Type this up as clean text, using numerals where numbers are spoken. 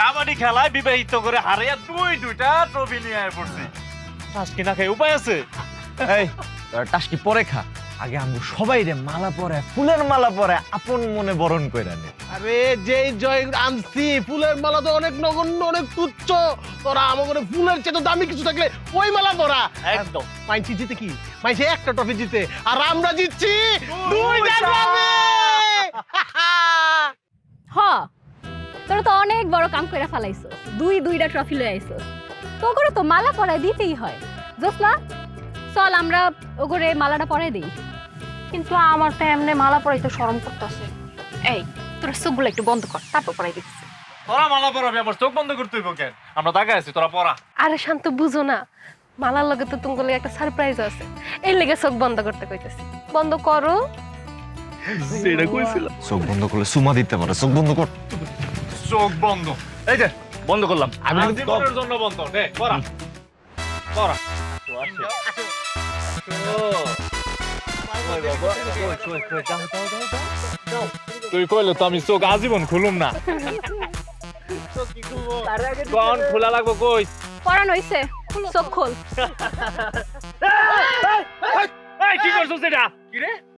কাবাডি খেলায় বিবাহিত করে হারিয়ে দুইটা ট্রফি নিয়ে আয় পড়ছি। টাসকি না খাই উপায় আছে? এই তোরা টাসকি পরে খা, আগে আমি সবাই রে মালা পরে ফুলের মালা পরে আপন মনে বরণ কইরা নে। আরে যেই জয় আনছি ফুলের মালা তো অনেক নগণ্য, অনেক তুচ্ছ। তোরা আমাকে ফুলের চেয়ে তো দামি কিছু থাকলে ওই মালা পরা। একদম। মাইনছি জিতে কি? মাইনছি একটা ট্রফি জিতে, আর আমরা জিতছি দুইটা ট্রফি। হ তোরা তো অনেক বড় কাম করে ফেলাইছো, দুইটা ট্রফি লয়ে আইছো। তো ওগুলো তো মালা পরায় দিতেই হয়। জোসনা চল আমরা ওগরে মালাটা পরাই দিই। কিন্তু আমার তো এমনি মালা পরাইতে শরম করতেছে। এই তোরা চোখগুলো একটু বন্ধ কর, তারপর পরাই দিচ্ছি। তোরা মালা পরাবি, আমার চোখ বন্ধ করতে হইব কেন? আমরা তাকাই আছি, তোরা পরা। আরে শান্ত, বুঝো না, মালার লগে তো তোমার লগে একটা সারপ্রাইজ আছে, এই লেগে চোখ বন্ধ করতে কইতেছি। বন্ধ করো। সেটা কইছিলাম। চোখ বন্ধ করলে সুমা দিতে পারে, চোখ বন্ধ কর। চোখ বন্ধ। এই যে বন্ধ করলাম। আমি আমি জীবনের জন্য বন্ধ। নে পরা। পরা। তুই কইলে তো আমি চোখ আজীবন খুলুম না। কোন খোলা লাগবো কই? পরানো হইছে, চোখ খোল। এই কি করছস এটা? কি রে?